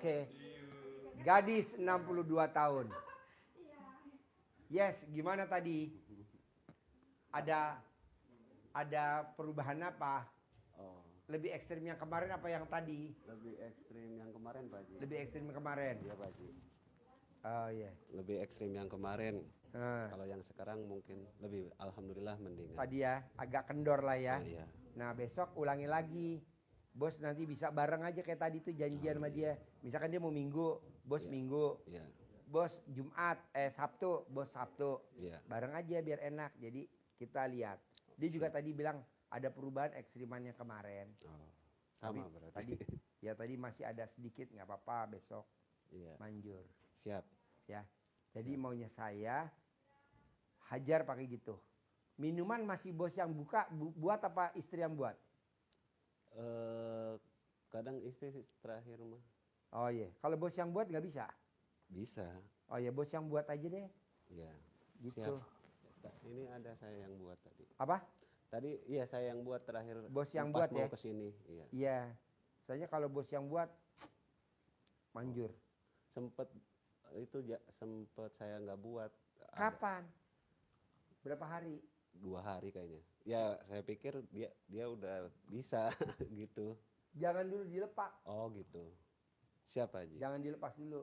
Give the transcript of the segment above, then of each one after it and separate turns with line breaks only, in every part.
Oke. Gadis 62 tahun. Yes, gimana tadi? Ada perubahan apa?
Oh,
Lebih ekstrim yang kemarin apa yang tadi?
lebih ekstrim yang kemarin Pak Haji.
Lebih ekstrim yang kemarin.
Iya Pak Haji.
Oh iya.
Lebih ekstrim yang kemarin.
Nah,
Kalau yang sekarang mungkin lebih alhamdulillah mendingan.
tadi ya agak kendor lah ya.
Oh, iya.
Nah besok ulangi lagi. Bos nanti bisa bareng aja kayak tadi tuh janjian sama dia. Misalkan dia mau minggu, bos
Iya.
minggu.
Iya.
Bos Jumat, Sabtu, bos Sabtu.
Iya.
Bareng aja biar enak. Jadi kita lihat. Dia juga tadi bilang ada perubahan ekstrimannya kemarin.
Oh, sama
Tapi
berarti.
tadi ya tadi masih ada sedikit nggak apa-apa besok
Iya.
manjur
Siap.
ya. Jadi maunya saya hajar pakai gitu. Minuman masih bos yang buka buat apa istri yang buat?
Kadang istri terakhir mah
Oh iya, kalau bos yang buat nggak bisa.
bisa.
Oh iya, bos yang buat aja deh.
Iya.
Gitu.
Siap. Ini ada saya yang buat tadi.
Apa?
Tadi iya saya yang buat terakhir.
Bos yang
pas
buat
mau
ya?
kesini. Iya.
Iya. Soalnya kalau bos yang buat manjur.
Sempet itu sempet saya nggak buat.
Kapan? Berapa hari?
2 hari kayaknya. Ya saya pikir dia udah bisa gitu.
Jangan dulu dilepas.
Oh gitu. Siap Haji.
Jangan dilepas dulu.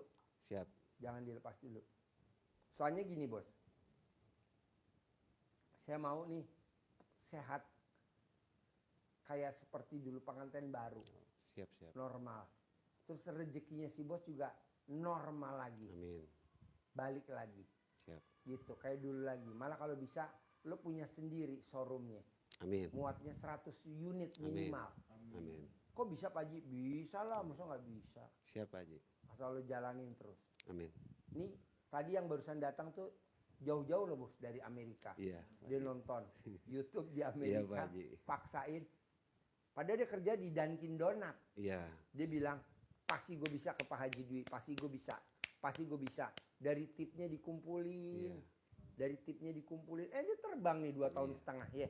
Siap.
Jangan dilepas dulu. Soalnya gini bos. Saya mau nih sehat. Kayak seperti dulu pengantin baru.
Siap.
Normal. Terus rezekinya si bos juga normal lagi.
Amin.
Balik lagi.
Siap.
Gitu kayak dulu lagi. Malah kalau bisa lo punya sendiri showroomnya.
Amin.
Muatnya 100 unit minimal.
Amin.
Kok bisa Pak Haji? Bisa lah, masa nggak bisa.
Siap Haji.
Asal lo jalanin terus.
Amin.
Nih tadi yang barusan datang tuh jauh-jauh loh bos dari Amerika.
Iya.
Dia nonton YouTube di
Iya
Amerika,
Pak Haji.
paksain. Padahal dia kerja di Dunkin Donat.
Iya.
Dia bilang pasti gue bisa ke Pak Haji Dwi, pasti gue bisa, pasti gue bisa. Dari tipnya dikumpulin,
Iya.
dari tipnya dikumpulin. Dia terbang nih 2 tahun setengah ya.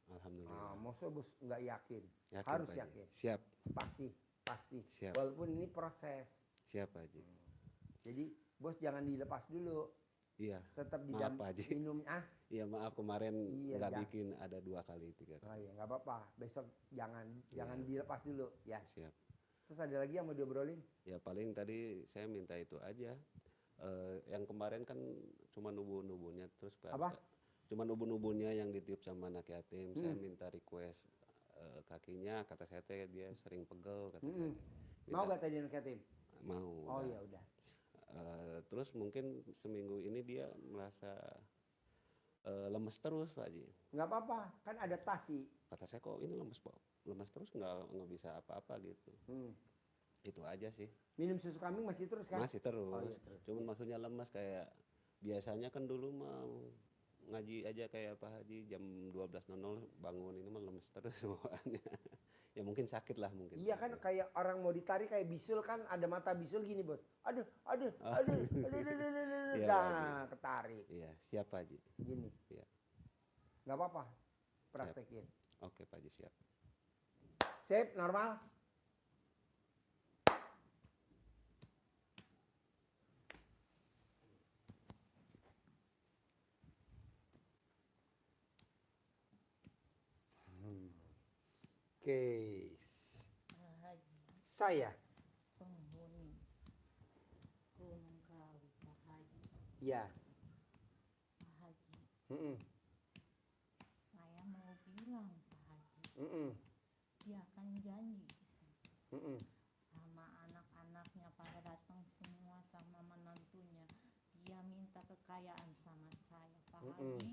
Alhamdulillah.
Masa bos nggak yakin?
Yakin,
Harus
Pak Haji.
yakin.
Siap.
Pasti.
Siap.
Walaupun ini proses.
Siap Haji.
Jadi bos jangan dilepas dulu.
Iya.
Tetap di
Maaf Pak Haji.
minum.
Iya maaf kemarin
Iya,
nggak
jangan.
bikin ada 2 kali 3
Oh
kali.
iya nggak apa-apa. Besok jangan
Iya.
dilepas dulu ya.
Siap.
Terus ada lagi yang mau diobrolin?
Ya paling tadi saya minta itu aja. Yang kemarin kan cuma nubu-nubunya terus Pak.
Apa?
Cuma nubu-nubunya yang ditiup sama anak yatim. Saya minta request kakinya, kata saya teh dia sering pegel kata saya.
Mau gak tadi anak yatim?
Mau.
Oh
udah.
ya udah.
Terus mungkin seminggu ini dia merasa lemes terus Pak Haji.
Nggak apa-apa, kan adaptasi.
Kata saya kok ini lemes terus nggak bisa apa-apa gitu. Itu aja sih.
Minum susu kambing masih terus kan?
Masih terus.
Oh, iya, terus.
Cuman maksudnya lemas kayak biasanya kan dulu mah ngaji aja kayak Pak Haji jam 12.00 bangun, ini mah lemes terus bawaannya. Ya mungkin sakit lah mungkin.
Iya kan kayak orang mau ditarik kayak bisul kan ada mata bisul gini bos. Aduh.
Iya,
Nah ketarik.
Iya, siap Pak Haji.
Gini.
Iya.
Nggak apa-apa. Praktekin.
Oke Pak Haji siap.
Sip, normal. Oke. Saya.
Penghuni Gunung Kawi Pak Haji.
Ya.
Pak Haji, saya mau bilang Pak Haji, dia kan janji sama anak-anaknya pada datang semua sama menantunya. Dia minta kekayaan sama saya Pak Haji.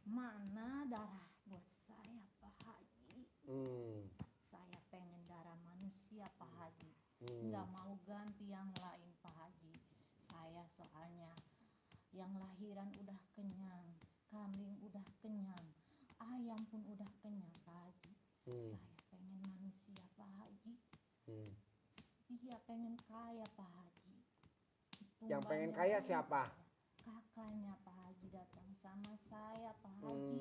Mana darah buat saya Pak Haji? Saya pengen darah manusia Pak Haji. Nggak mau ganti yang lain Pak Haji. Saya soalnya yang lahiran udah kenyang, kambing udah kenyang, ayam pun udah kenyang Pak Haji. Saya pengen manusia Pak Haji. Dia pengen kaya Pak Haji.
Yang pengen
Tumbangnya
kaya
pun
siapa?
kakaknya Pak Haji datang sama saya Pak Haji.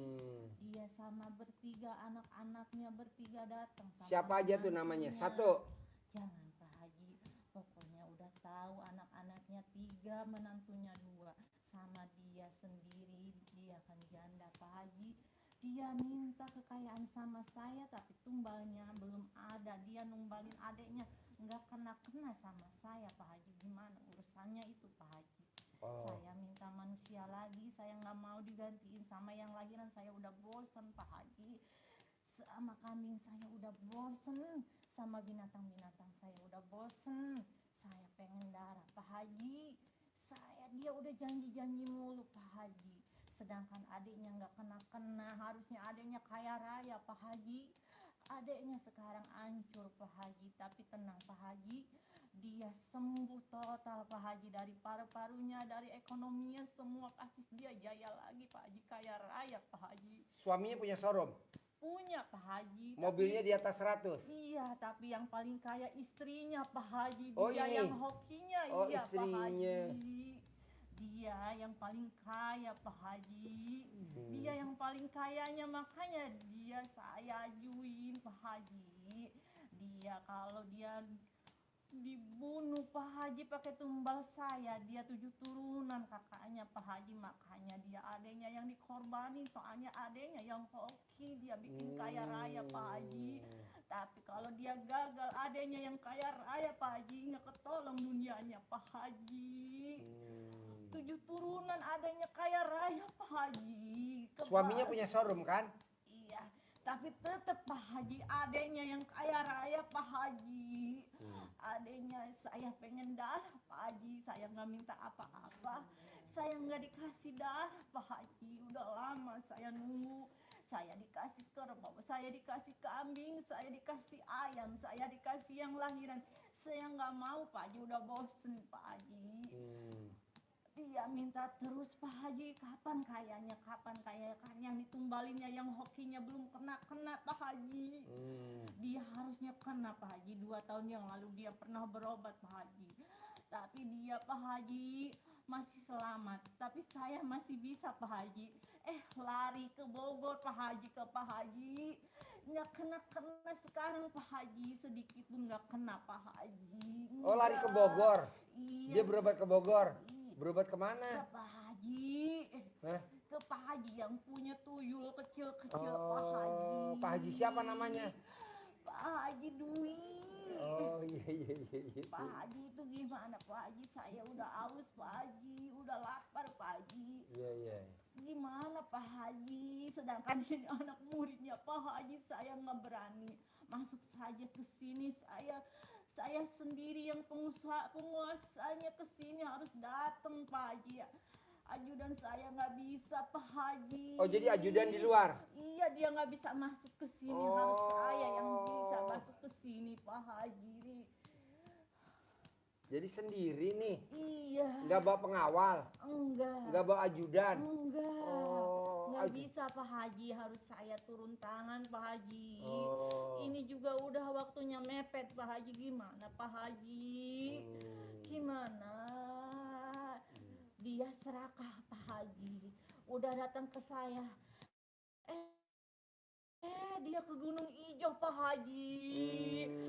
Dia sama bertiga, anak-anaknya bertiga datang sama
Siapa aja tuh namanya?
menantunya.
Satu.
Jangan Pak tahu anak-anaknya 3, menantunya 2, sama dia sendiri, dia kan janda Pak Haji. Dia minta kekayaan sama saya tapi tumbalnya belum ada. Dia numbalin adiknya, nggak kena-kena sama saya Pak Haji. Gimana urusannya itu Pak Haji? Saya minta manusia lagi, saya nggak mau digantiin sama yang lahiran. Saya udah bosen Pak Haji, sama kambing saya udah bosen, sama binatang-binatang saya udah bosen. Saya pengen darah Pak Haji. Dia udah janji-janji mulu Pak Haji, sedangkan adiknya nggak kena-kena. Harusnya adiknya kaya raya Pak Haji. Adiknya sekarang hancur Pak Haji, tapi tenang Pak Haji, dia sembuh total Pak Haji, dari paru-parunya, dari ekonominya, semua kasih dia jaya lagi Pak Haji, kaya raya Pak Haji.
Suaminya punya showroom?
Punya Pak Haji.
Mobilnya di atas 100?
Iya, tapi yang paling kaya istrinya Pak Haji.
Oh,
Dia
ini?
yang hokinya,
Oh,
iya Pak
istrinya.
Haji. Dia yang paling kaya Pak Haji. Dia yang paling kayanya, makanya dia saya ajuin Pak Haji. Dia kalau dia dibunuh Pak Haji pakai tumbal saya, dia 7 turunan kakaknya Pak Haji, makanya dia adanya yang dikorbanin, soalnya adanya yang hoki, dia bikin kaya raya Pak Haji. Tapi kalau dia gagal, adanya yang kaya raya Pak Haji, nggak ketolong dunianya Pak Haji. 7 turunan adanya kaya raya Pak Haji.
Suaminya punya showroom kan?
Iya, tapi tetap Pak Haji, adanya yang kaya raya Pak Haji. Adanya saya pengen darah Pak Haji, saya nggak minta apa-apa. Saya nggak dikasih darah Pak Haji, udah lama saya nunggu. Saya dikasih kerbau, saya dikasih kambing, saya dikasih ayam, saya dikasih yang lahiran. Saya nggak mau Pak Haji, udah bosen Pak Haji. Dia minta terus Pak Haji, kapan kayanya kan yang ditumbalinnya, yang hokinya belum kena Pak Haji. Dia harusnya kena Pak Haji, 2 tahun yang lalu dia pernah berobat Pak Haji. Tapi dia Pak Haji masih selamat, tapi saya masih bisa Pak Haji. Lari ke Bogor Pak Haji, ke Pak Haji. Nggak kena sekarang Pak Haji, sedikit pun nggak kena Pak Haji.
Oh, lari ke Bogor?
Iya.
Dia berobat ke Bogor? Berobat kemana?
Ke Pak Haji.
Hah?
Ke Pak Haji yang punya tuyul kecil-kecil
Oh,
Pak Haji.
Pak Haji siapa namanya?
Pak Haji Dwi.
Oh, iya.
Pak Haji itu gimana Pak Haji? Saya udah aus Pak Haji, udah lapar Pak Haji.
Iya.
Gimana Pak Haji? Sedangkan ini anak muridnya Pak Haji, saya nggak berani masuk saja ke sini. Saya sendiri yang penguasanya ke sini, harus datang Pak Haji. Ajudan saya nggak bisa Pak Haji.
Oh, jadi ajudan di luar?
Iya, dia nggak bisa masuk ke sini. Harus saya yang bisa masuk ke sini Pak Haji.
Jadi sendiri nih?
Iya.
Nggak bawa pengawal?
Enggak.
Nggak bawa ajudan?
Enggak.
Oh,
Nggak bisa Pak Haji, harus saya turun tangan Pak Haji.
Oh.
Ini juga udah waktunya mepet Pak Haji, gimana Pak Haji? Gimana? Dia serakah Pak Haji, udah datang ke saya. Dia ke Gunung Ijo Pak Haji,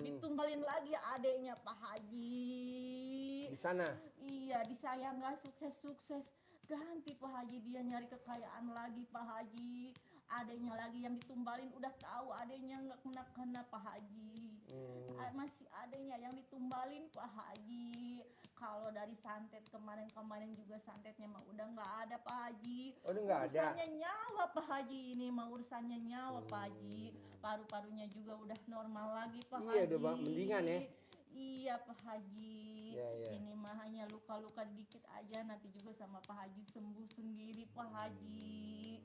ditumbalin lagi adeknya Pak Haji.
Di sana?
Iya, di saya nggak sukses. Ganti Pak Haji, dia nyari kekayaan lagi Pak Haji. Adenya lagi yang ditumbalin, udah tahu adenya nggak kena Pak Haji. Masih adenya yang ditumbalin Pak Haji. Kalau dari santet kemarin juga santetnya mah udah nggak ada Pak Haji.
Oh, udah nggak ada.
Urusannya nyawa Pak Haji, ini mah urusannya nyawa Pak Haji. Paru-parunya juga udah normal lagi Pak Haji.
Iya, udah mendingan ya.
Iya Pak Haji.
Iya.
Ini mah hanya luka-luka dikit aja, nanti juga sama Pak Haji sembuh sendiri Pak Haji.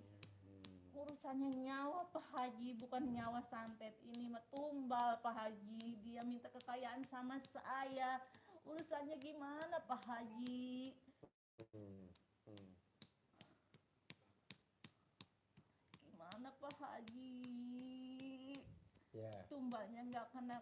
Urusannya nyawa Pak Haji, bukan nyawa santet. Ini mah tumbal Pak Haji. Dia minta kekayaan sama saya. Urusannya gimana Pak Haji? Gimana Pak Haji?
Ya.
Tumbalnya nggak kena,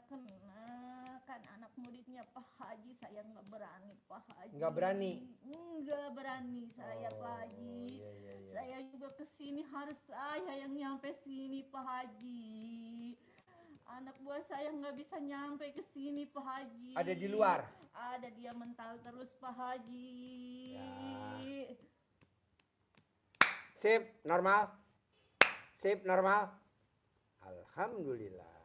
kan anak muridnya Pak Haji. Saya nggak berani Pak Haji.
Nggak berani?
Nggak berani saya Pak Haji.
Iya.
Saya juga kesini, harus saya yang nyampe sini Pak Haji. Anak buah saya nggak bisa nyampe ke sini Pak Haji.
Ada di luar?
Ada, dia mental terus Pak Haji.
Ya. Sip, normal. Sip, normal. Alhamdulillah.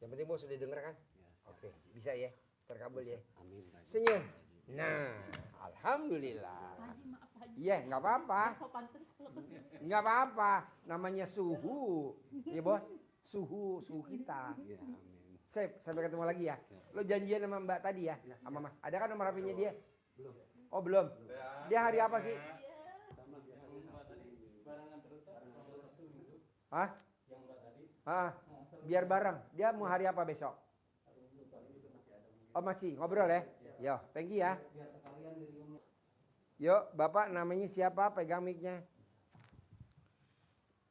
Yang penting bos sudah denger kan?
Ya,
Oke, bisa ya, terkabul ya.
Amin. Pak Haji.
Senyum. Nah, alhamdulillah.
Pak Haji maaf Pak Haji.
Iya, nggak apa-apa.
Sopan terus kalau ke sini.
Nggak apa-apa. Namanya suhu. Iya bos, suhu kita.
Ya, amin.
Sip, sampai ketemu lagi ya. Lo janjian sama Mbak tadi ya, sama Mas. Ada kan nomor HP-nya dia?
Belum.
Oh belum. Dia hari apa sih? Hah? Ah, biar bareng. Dia mau hari apa besok? Oh masih ngobrol ya? Yo, thank you ya. Yuk, Bapak namanya siapa? Pegang mic-nya.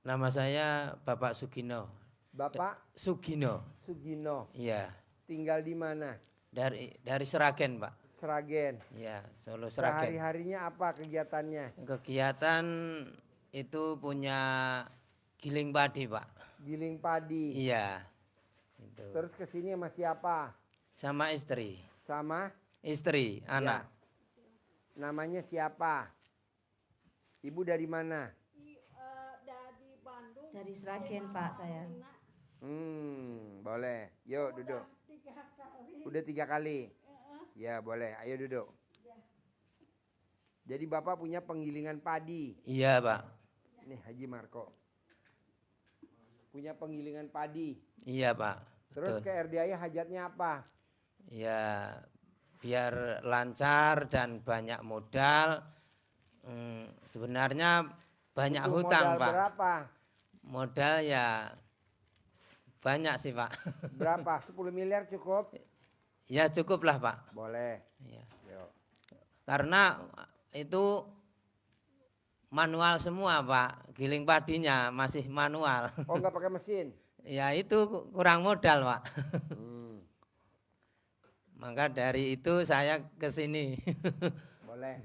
Nama saya Bapak Sugino.
Bapak
Sugino.
Sugino.
Iya.
Tinggal di mana?
Dari Seragen, Pak.
Seragen.
Iya, Solo Seragen.
Sehari-harinya apa kegiatannya?
Kegiatan itu punya giling padi, Pak.
Giling padi.
Iya. Itu.
Terus kesini sama siapa?
Sama istri.
Sama
Istri, anak.
Ya. Namanya siapa? Ibu dari mana?
Dari Bandung.
Dari Seragen Pak saya.
Boleh. Yuk duduk.
3 kali.
Udah 3 kali. Ya boleh. Ayo duduk. Jadi Bapak punya penggilingan padi.
Iya, Pak.
Nih Haji Marco. Punya penggilingan padi.
Iya, Pak.
Terus
Betul.
ke RDI hajatnya apa?
Ya, biar lancar dan banyak modal. Sebenarnya banyak
Butuh
hutang,
modal
Pak.
berapa?
Modal ya banyak sih, Pak.
Berapa? 10 miliar cukup?
Ya cukup lah, Pak.
Boleh.
Ya.
Yuk.
Karena itu manual semua, Pak. Giling padinya masih manual.
Oh nggak pakai mesin?
Ya itu kurang modal, Pak.
Hmm,
Maka dari itu saya ke sini.
boleh.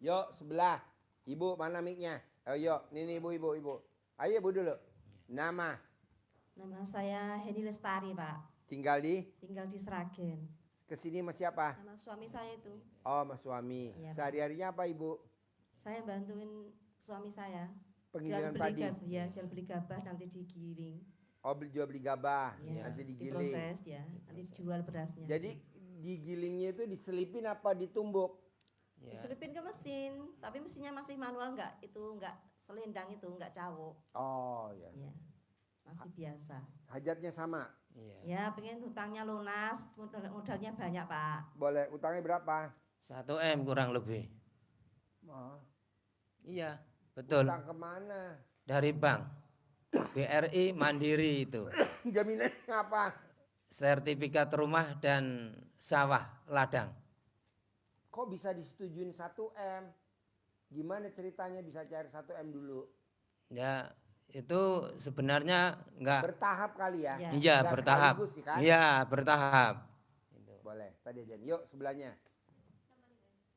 Yuk sebelah. Ibu mana mic-nya? Oh yuk, ini ibu. Ayo ibu dulu. Nama,
Nama saya Heni Lestari Pak.
tinggal di,
Tinggal di Seragen.
kesini sama siapa?
Nama suami saya itu.
Oh mas suami.
Iya, Pak.
Sehari-harinya apa ibu?
Saya bantuin suami saya.
Penggilingan padi.
Ya, jual beli gabah nanti digiling.
Oh jual beli gabah,
Ya,
nanti digiling.
diproses ya. Nanti dijual berasnya.
Jadi digilingnya itu diselipin apa ditumbuk?
Ya.
Diselipin ke mesin, tapi mesinnya masih manual enggak selendang itu, enggak cawok.
Oh ya.
Ya. Masih biasa.
Hajatnya sama.
Iya.
Ya, pengen hutangnya lunas, modalnya banyak, Pak.
Boleh. Utangnya berapa?
1 M kurang lebih.
Oh,
Iya, betul.
utang kemana?
Dari bank. BRI Mandiri itu.
Jaminannya apa?
Sertifikat rumah dan sawah ladang.
Kok bisa disetujuin 1 M? Gimana ceritanya bisa cair 1 M dulu?
Ya, itu sebenarnya enggak.
Bertahap kali ya?
Ya.
Iya,
Nggak
bertahap.
sekaligus sih, kan?
Iya, bertahap.
Boleh, tadi aja. Yuk sebelahnya.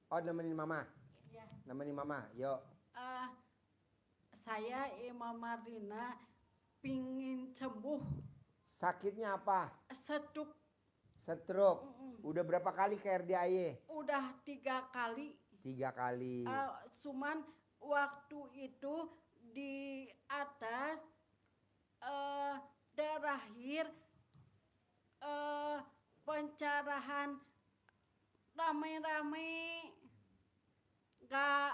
Oh nemenin mama.
Ya.
Nemenin mama, yuk.
Saya Imam Marina pingin sembuh
Sakitnya apa?
setuk.
Stroke. Udah berapa kali ke RDIY?
Udah 3 kali.
3 kali.
Cuman waktu itu di atas terakhir pencerahan rame-rame nggak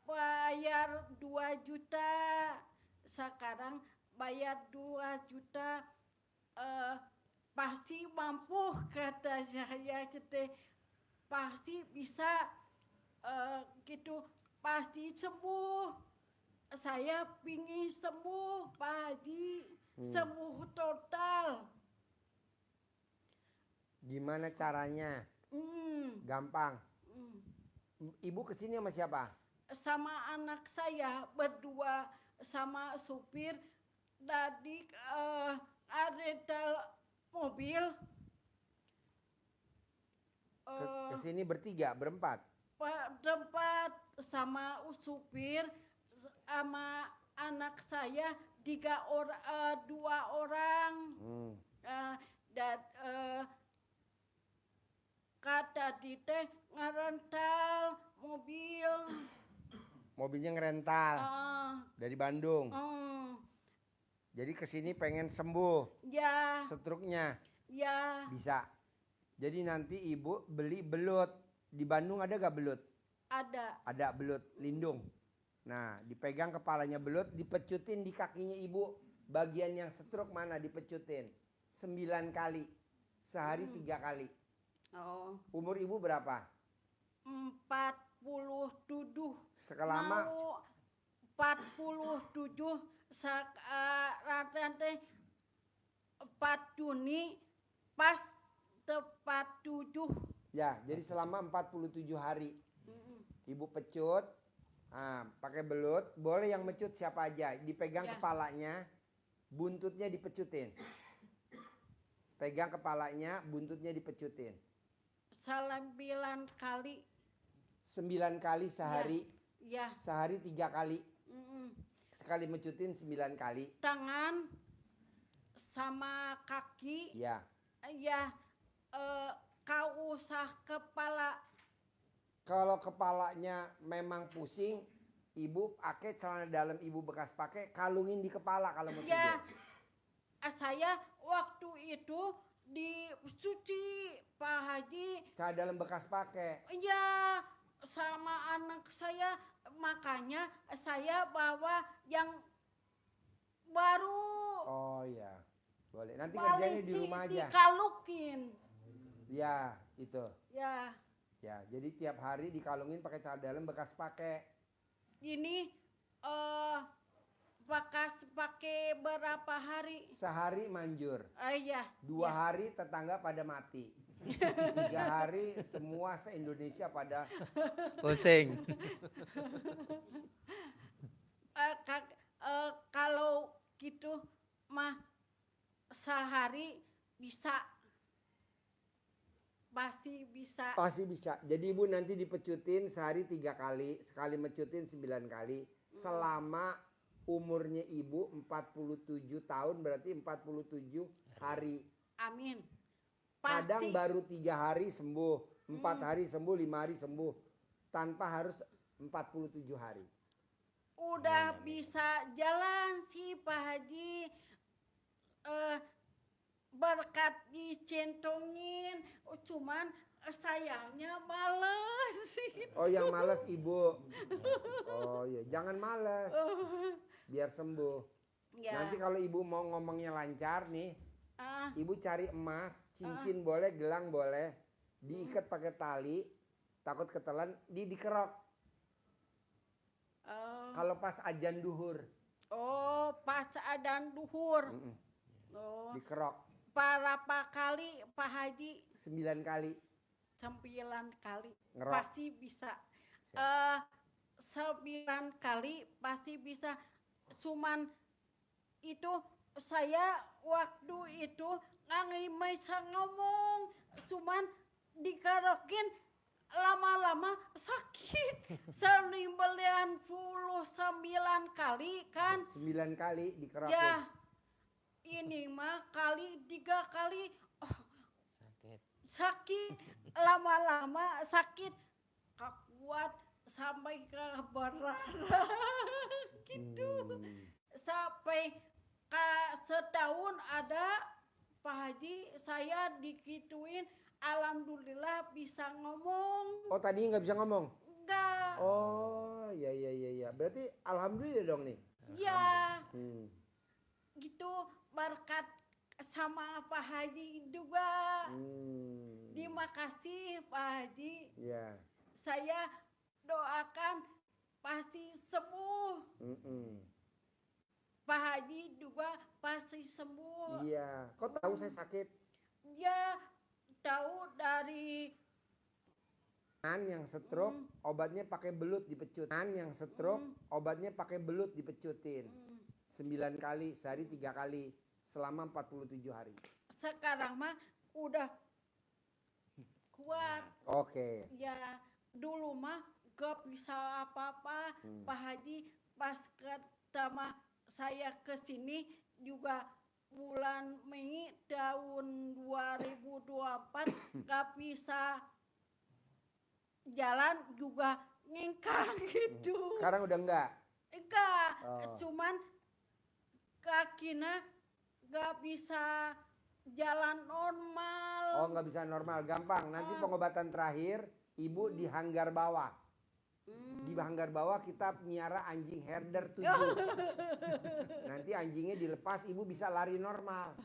bayar 2 juta, sekarang bayar 2 juta pasti mampu, kata saya gitu, pasti bisa gitu, pasti sembuh. Saya pingin sembuh Pak Haji, sembuh total.
Gimana caranya? Gampang. Ibu kesini sama siapa?
Sama anak saya berdua, sama supir dari rental mobil.
Kesini bertiga, berempat?
tempat sama supir sama anak saya 2 orang. Dan kata di teh ngerental mobil.
Mobilnya ngerental dari Bandung. Jadi kesini pengen sembuh
Ya,
stroke-nya.
ya
Bisa. Jadi nanti ibu beli belut. Di Bandung ada gak belut?
ada.
Ada belut lindung. Nah, dipegang kepalanya belut, dipecutin di kakinya ibu. Bagian yang stroke mana dipecutin? 9 kali. Sehari 3 kali.
Oh,
Umur ibu berapa?
47.
Sekelama
Mau 47 teh 4 Juni pas tepat 7.
ya, jadi selama 47 hari. Ibu pecut, pakai belut, boleh yang mecut siapa aja. Dipegang
Ya.
kepalanya, buntutnya dipecutin. Pegang kepalanya, buntutnya dipecutin.
9 kali.
9 kali sehari,
Ya.
sehari 3 kali.
Mm-mm.
Sekali mecutin 9 kali.
Tangan sama kaki.
Ya,
Ya, kau usah kepala.
kalau kepalanya memang pusing, ibu pakai celana dalam ibu bekas pakai, kalungin di kepala kalau mau
Ya,
tidur.
saya waktu itu dicuci Pak Haji.
Celana dalam bekas pakai.
Ya, sama anak saya, makanya saya bawa yang baru.
Oh ya, boleh. Nanti kerjanya di
Polisi
rumah aja.
dikalukin.
Ya, itu.
Ya,
Ya, jadi tiap hari dikalungin pakai celana dalam bekas pakai.
ini bekas pakai berapa hari?
Sehari manjur.
Ya,
2 hari tetangga pada mati. 3 hari semua se-Indonesia pada
Pusing.
kalau gitu mah sehari bisa. Pasti bisa.
pasti bisa. Jadi ibu nanti dipecutin sehari 3 kali, sekali mecutin 9 kali. Selama umurnya ibu 47 tahun berarti 47 hari.
Amin.
Kadang
Pasti.
baru 3 hari sembuh, 4 hari sembuh, 5 hari sembuh. Tanpa harus 47 hari.
Udah bisa jalan sih Pak Haji. Berkat dicentongin, cuman sayangnya males.
Oh yang malas ibu. Oh iya, jangan malas. Biar sembuh.
Ya.
Nanti kalau ibu mau ngomongnya lancar nih, ibu cari emas, cincin boleh, gelang boleh, diikat pakai tali, takut ketelan, dikerok. Kalau pas ajan duhur,
Oh, pas adzan duhur. Oh,
dikerok
berapa kali Pak Haji?
9 kali.
9 kali.
Ngerok.
Pasti bisa. 9 kali pasti bisa. Cuman itu saya waktu itu nggak bisa ngomong. Cuman dikerokin lama-lama sakit. 99 kali kan.
9 kali dikerokin.
Ya, ini mah kali 3 kali
Sakit.
sakit. Lama-lama sakit. Kuat sampai ke berdarah gitu. Sampai setahun ada Pak Haji saya dikituin. Alhamdulillah bisa ngomong.
Oh tadi nggak bisa ngomong?
Enggak.
Oh ya. Berarti alhamdulillah dong nih.
Ya,
Hmm.
gitu berkat sama Pak Haji juga. Terima kasih Pak Haji.
Ya.
Saya doakan pasti sembuh. Pak Haji juga pasti sembuh.
Iya. Kok tahu saya sakit?
Ya, tahu dari
Yang stroke obatnya pakai belut dipecut. Yang stroke obatnya pakai belut dipecutin. 9 kali, sehari 3 kali. Selama 47 hari.
sekarang mah udah kuat.
Oke.
Ya, dulu mah gak bisa apa-apa Pak Haji. Pas pertama saya ke sini juga bulan Mei tahun 2024 gak bisa jalan juga ngingkang gitu.
Sekarang udah enggak?
Enggak,
Oh.
cuman kakinya gak bisa jalan normal.
Oh, nggak bisa normal, gampang. Nanti pengobatan terakhir, ibu di hanggar bawah. Di hanggar bawah kita miara anjing herder 7. Nanti anjingnya dilepas, ibu bisa lari normal.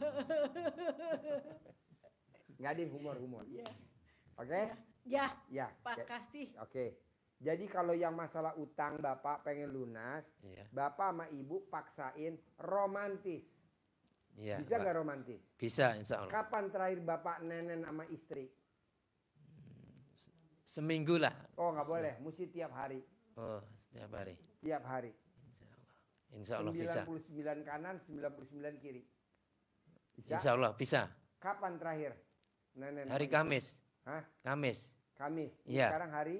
Nggak ada yang humor-humor. Oke?
Ya,
Ya.
Pak kasih.
Oke. Jadi kalau yang masalah utang Bapak pengen lunas,
Iya.
Bapak sama Ibu paksain romantis.
Iya,
Bisa
Pak.
nggak romantis?
Bisa, insya Allah.
Kapan terakhir Bapak nenen sama istri?
Seminggu lah.
Oh nggak boleh, mesti tiap hari.
Oh, setiap hari.
Tiap hari.
Insya Allah bisa.
99 kanan, 99 kiri. Bisa?
Insya Allah bisa.
Kapan terakhir? Nenen
Hari
sama istri?
Kamis.
Hah?
Kamis.
Kamis.
Iya.
Sekarang hari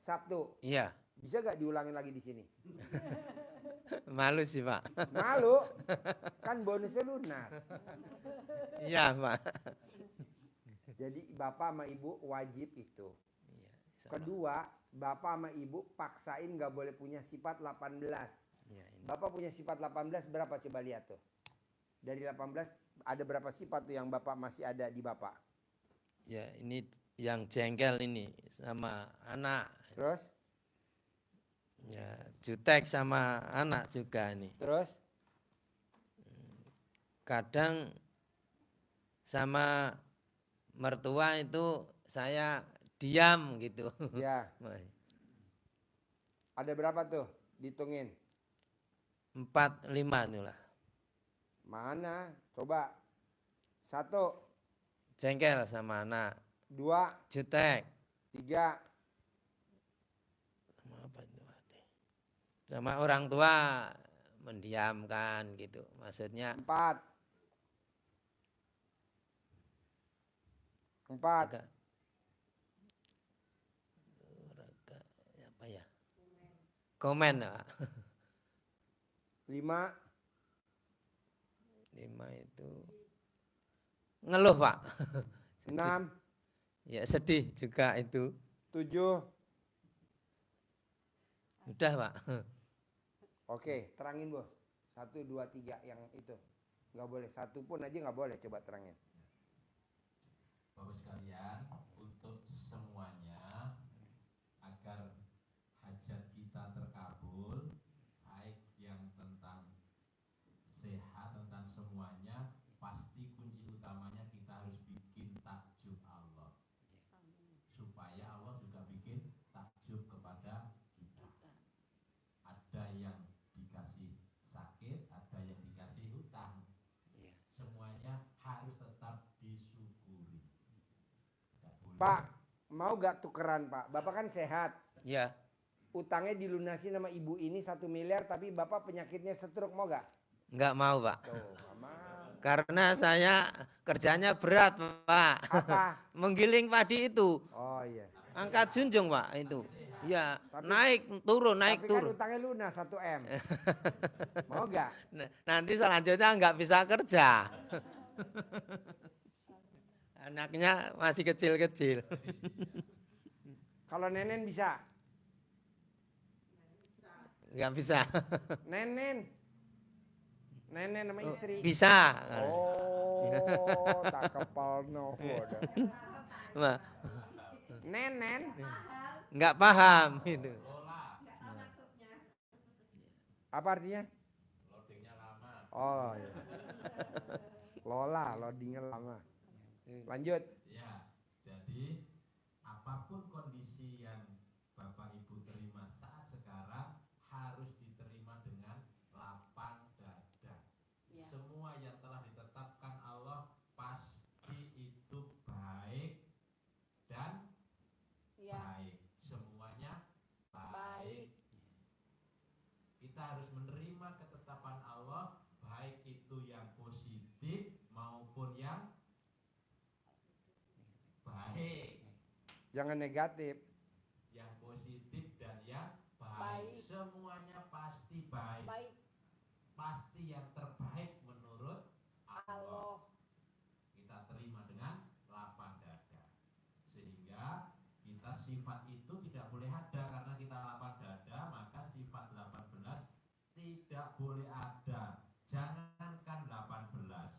Sabtu.
Iya.
Bisa gak diulangin lagi di sini?
Malu sih, Pak.
Malu? Kan bonusnya lunas.
Iya, Pak.
Jadi Bapak sama Ibu wajib itu.
Iya, insya Allah.
Kedua, Bapak sama Ibu paksain gak boleh punya sifat 18.
Iya, ini.
Bapak punya sifat 18 berapa coba lihat tuh. Dari 18 ada berapa sifat tuh yang Bapak masih ada di Bapak?
Ya, ini yang jengkel ini sama anak.
Terus?
Ya, jutek sama anak juga nih.
Terus?
Kadang sama mertua itu saya diam gitu.
Ya, ada berapa tuh? Ditungin.
4, 5 itulah.
Mana? Coba. 1,
Jengkel sama anak.
2,
Jutek.
3,
Apa itu? Sama orang tua mendiamkan gitu. Maksudnya
4. 4.
agak apa ya? Komen, Pak.
5,
5 itu ngeluh, Pak.
6,
Ya sedih juga itu.
7.
Udah, Pak.
Oke, terangin Bu. 1, 2, 3 yang itu. Nggak boleh. 1 pun aja nggak boleh. Coba terangin.
Bapak sekalian, untuk semuanya agar hajat kita terkabul, baik yang tentang sehat, tentang semuanya, pasti kunci utamanya kita harus bikin takjub Allah. Supaya Allah juga bikin takjub kepada kita. Ada yang dikasih sakit, ada yang dikasih hutang. Semuanya harus tetap disyukuri.
Pak, mau gak tukeran Pak? Bapak kan sehat.
Ya,
Utangnya dilunasi sama ibu ini 1 miliar, tapi Bapak penyakitnya stroke, mau gak?
nggak mau, Pak.
Tuh, nggak mau.
Karena saya kerjanya berat, Pak.
Apa?
Menggiling padi itu.
Oh iya.
Angkat junjung, Pak, itu. Ya,
Tapi-
naik turun, naik
Tapi
turun.
kan utangnya lunas 1 M. Mau gak?
Nanti selanjutnya nggak bisa kerja. Anaknya masih kecil-kecil.
Kalau nenen bisa?
Nggak bisa.
Nenen? Nenen sama istri?
Bisa.
Oh, tak kepal no.
Wah,
Nenen?
nggak paham itu.
Apa artinya?
Loadingnya lama.
Oh iya. Lola, loadingnya lama. Lanjut.
Ya, jadi apapun kondisi yang Bapak Ibu terima saat sekarang harus diterima dengan lapang dada. Semua yang telah ditetapkan Allah pasti itu baik dan baik. Semuanya baik. Kita harus menerima ketetapan Allah, baik itu yang positif maupun yang baik.
Jangan negatif.
Baik.
Semuanya pasti baik.
Baik
Pasti yang terbaik menurut Allah.
Allah.
Kita terima dengan lapang dada. Sehingga kita sifat itu tidak boleh ada, karena kita lapang dada, maka sifat 18 tidak boleh ada. Jangankan 18,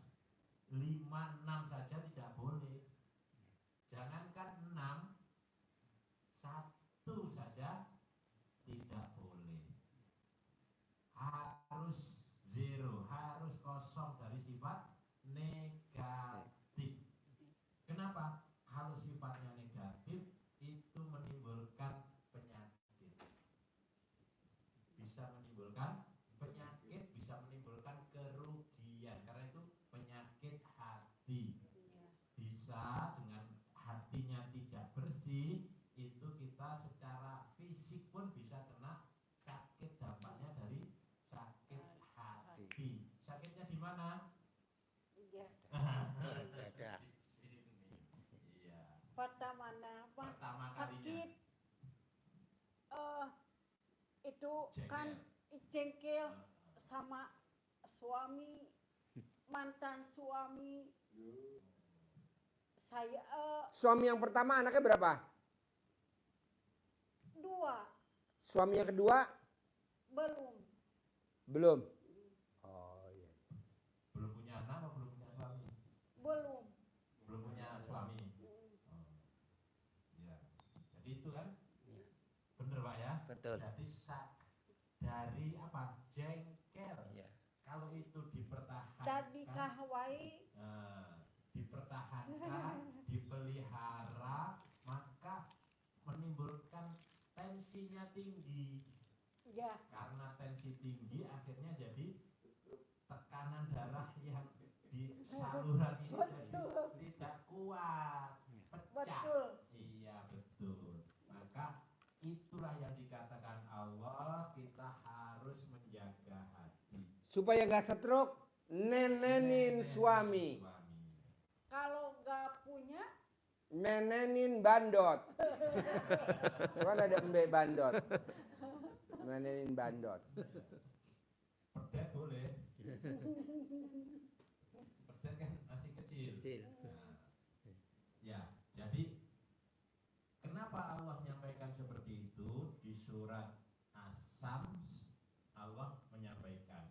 5, 6 saja tidak boleh. Jangankan 6, 1 saja tidak boleh. Harus zero, harus kosong dari sifat negatif. Kenapa? Kalau sifatnya negatif itu menimbulkan penyakit. Bisa menimbulkan penyakit, bisa menimbulkan kerugian. Karena itu penyakit hati. Bisa dengan hatinya tidak bersih, itu kita secara fisik pun bisa kena sakit, dampaknya dari sakit hati. Sakitnya di mana?
Iya.
Dada.
Iya.
Pertama
Pertama
sakit itu
Jengkel.
kan jengkel sama suami, mantan suami. Saya
Suami yang pertama anaknya berapa?
2
Suami yang kedua
belum.
belum. Oh iya.
Belum punya anak atau belum punya suami?
Belum.
Belum punya suami. Oh. Ya. Jadi itu kan? Bener Pak ya?
Betul.
Jadi dari apa? Jengkel.
Ya.
Kalau itu dipertahankan,
Jadi kahwai
dipertahankan, dipelihara, maka menimbulkan tensinya tinggi.
ya
Karena tensi tinggi akhirnya jadi tekanan darah yang di saluran ini
Betul.
jadi tidak kuat, pecah.
betul.
Iya betul. Maka itulah yang dikatakan Allah, kita harus menjaga hati.
Supaya nggak stroke, nenenin suami,
Kalau nggak punya
nenenin bandot. Kan ada embek bandot. Nenenin bandot.
Perdet boleh. Perdet kan masih kecil.
Kecil.
Nah, ya, jadi kenapa Allah menyampaikan seperti itu di surat As-Sams? Allah menyampaikan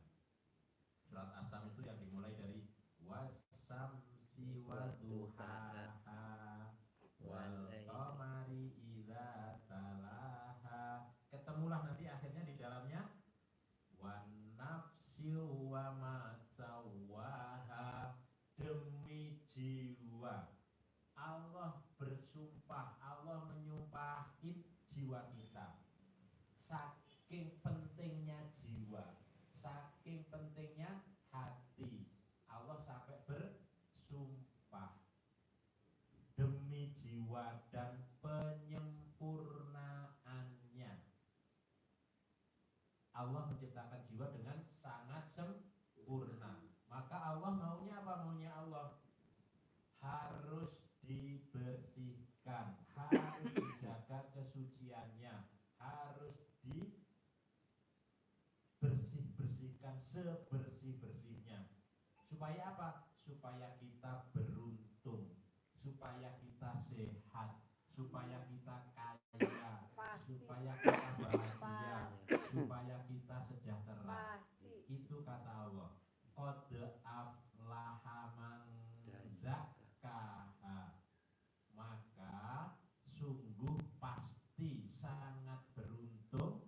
surat As-Sams itu yang dimulai dari was-samsi wadduhaha wal qamari idza talaha. Ketemulah nanti akhirnya di dalamnya wan nafsi wa ma sawwaha, demi jiwa. Allah bersumpah, Allah menyumpahin jiwa kita. Saking pentingnya jiwa, saking pentingnya hati, Allah sampai bersumpah demi jiwa dan penyempurnaannya. Allah menciptakan jiwa dengan sangat sempurna. Maka Allah maunya apa? Maunya Allah harus dibersihkan, harus dijaga kesuciannya, harus dibersihkan sebersih-bersihnya. Supaya apa? Supaya kita beruntung, supaya kita sehat, supaya kita kaya,
Pasti.
supaya kita bahagia, supaya kita sejahtera.
pasti.
Itu kata Allah. Qad aflaha man zakkaha. Maka sungguh pasti sangat beruntung,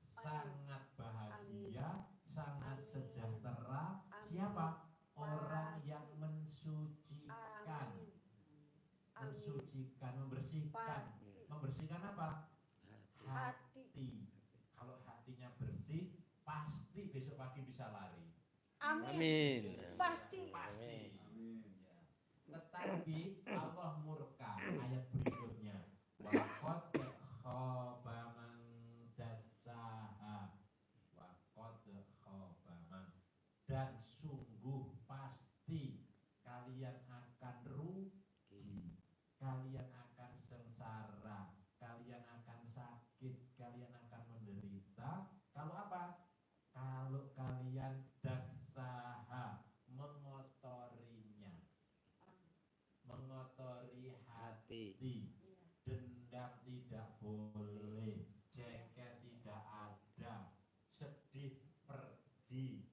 sangat bahagia, sangat sejahtera. Siapa? Orang yang mensucikan,
Amin.
mensucikan, membersihkan.
Pasti.
Membersihkan apa?
Hati.
Hati. Kalau hatinya bersih, pasti besok pagi bisa lari.
Amin.
Amin.
Pasti.
Pasti. Ya. Tetapi Allah murka. Ayat berikutnya. Waqad khaba man dassaha. Waqad khaba man. Dan sungguh pasti kalian akan rugi. Kalian akan sengsara. Kalian akan sakit. Kalian akan menderita.
Pasti.
Dendam tidak boleh, jengkel tidak ada, sedih pergi,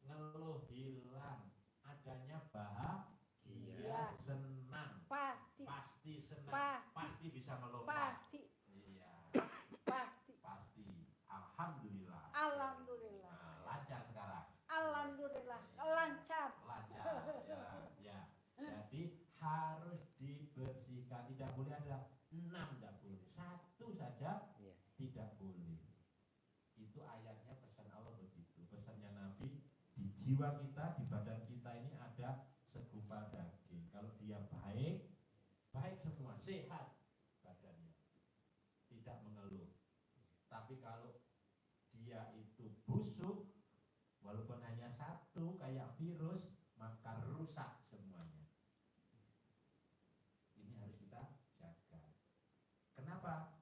ngeluh hilang, adanya bahagia,
Iya.
senang,
Pasti.
pasti senang,
Pasti.
pasti bisa melompat.
Pasti.
Iya,
Pasti.
pasti. Alhamdulillah.
Alhamdulillah.
Nah, lancar sekarang.
Alhamdulillah. Lancar.
Lancar ya. Jadi harus dibersihkan, tidak boleh ada 6, tidak boleh 1 saja,
Iya.
tidak boleh. Itu ayatnya, pesan Allah begitu, pesannya Nabi. Di jiwa kita, di badan kita ini ada segumpal daging. Kalau dia baik, baik semua, sehat badannya, tidak mengeluh. Tapi kalau dia itu busuk, walaupun hanya 1 kayak virus, maka rusak semuanya. Ini harus kita jaga. Kenapa?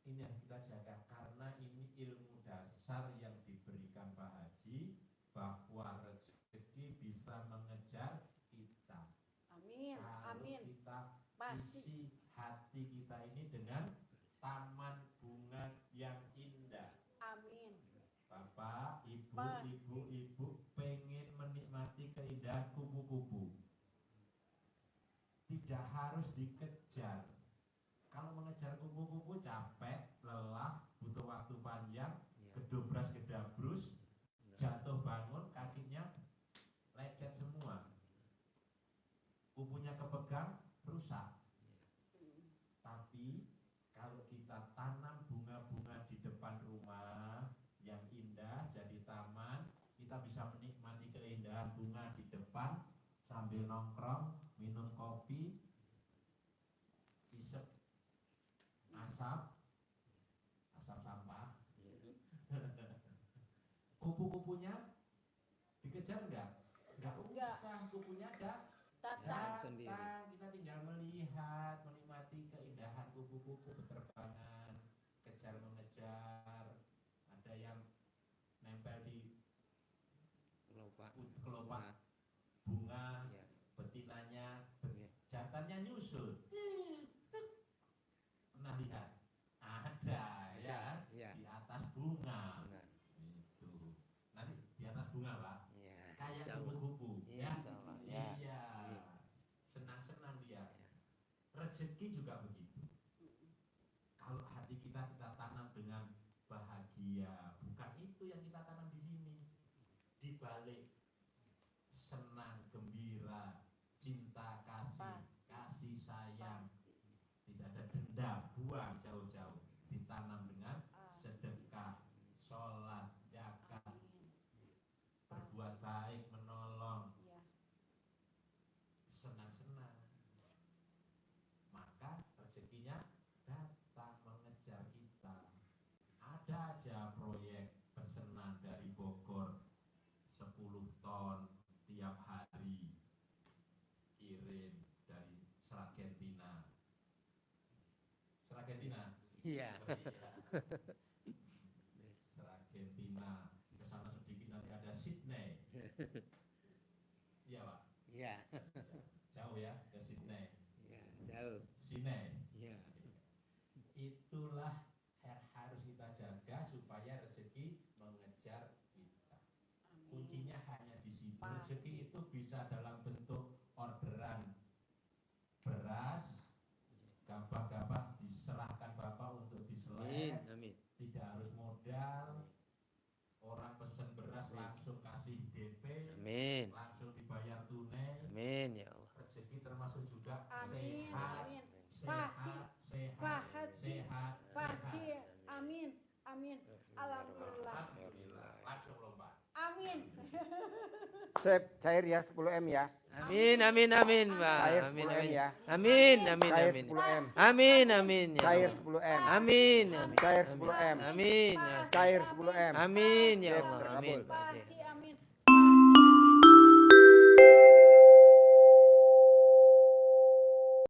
Ini harus kita jaga karena ini ilmu dasar yang diberikan Pak Haji, bahwa rezeki bisa mengejar kita.
Amin.
Kalau
Amin.
kita
Pasti.
isi hati kita ini dengan taman bunga yang indah.
Amin.
Bapak, ibu,
Pasti.
ibu pengen menikmati keindahan kupu-kupu. Tidak harus dikejar. Kalau mengejar kupu-kupu capek, lelah, butuh waktu panjang,
Iya.
gedobras gedabrus, jatuh bangun, kakinya lecet semua. Kupunya kepegang, rusak. Tapi kalau kita tanam bunga-bunga di depan rumah yang indah, jadi taman, kita bisa menikmati keindahan bunga di depan sambil nongkrong, minum kopi, isep asap sampah. Kupu-kupunya dikejar enggak? Enggak usah, kupunya ada
Datang.
sendiri.
kita tinggal melihat, menikmati keindahan kupu-kupu berterbangan, kejar mengejar. Ada yang nempel di
Kelopak.
kelopak bunga,
Iya.
betinanya,
Iya.
jantannya nyusul. Pernah lihat? Ada ya,
Iya.
di atas bunga.
Benar.
Itu. Nanti di atas bunga, Pak.
Iya.
Kayak
Insyaallah.
kupu-kupu,
Iya,
ya.
insyaallah. Ya.
Iya.
Iya.
Senang-senang dia.
Iya.
Rezeki juga begitu. Kalau hati kita tanam dengan bahagia, bukan itu yang kita tanam di sini. Di balik senang, gembira, cinta, kasih, kasih sayang, tidak ada dendam, buang jauh-jauh, ditanam dengan sedekah, sholat, zakat, berbuat baik, menolong,
Ya.
senang-senang, maka rezekinya datang mengejar kita. Ada aja proyek pesanan dari Bogor 10 ton tiap hari, kirim dari Argentina. Argentina.
Iya.
Argentina. Ke sana sedikit nanti ada Sydney. Iya, Pak.
Iya.
Jauh ya ke Sydney.
Iya, jauh.
Sydney.
Iya.
Itulah yang harus kita jaga supaya rezeki mengejar kita. Kuncinya hanya di situ. Rezeki itu bisa dalam bentuk orderan beras, gabah-gabah diserahkan Bapak untuk
Amin.
diselek,
Amin.
tidak harus modal. Orang pesen beras langsung kasih DP,
Amin.
langsung dibayar tunai.
Amin ya Allah.
Rezeki termasuk juga
Amin.
sehat,
Amin.
sehat, sehat,
Pak Haji.
sehat,
Pasti.
sehat.
Amin. Amin. Alhamdulillah.
Alhamdulillah. Langsung lomba.
Amin.
Sip, cair ya 10M ya.
Amin, amin, amin, Pak.
Cair
Amin,
10M
amin.
ya.
Amin, amin,
Cair
amin.
10M.
Amin, amin. ya
Cair
Allah.
10M.
Amin, amin.
Cair 10M.
Amin. ya.
Cair 10M.
Amin ya
Sip,
Allah.
terkabul.
Amin, Pak Haji.
Pasti.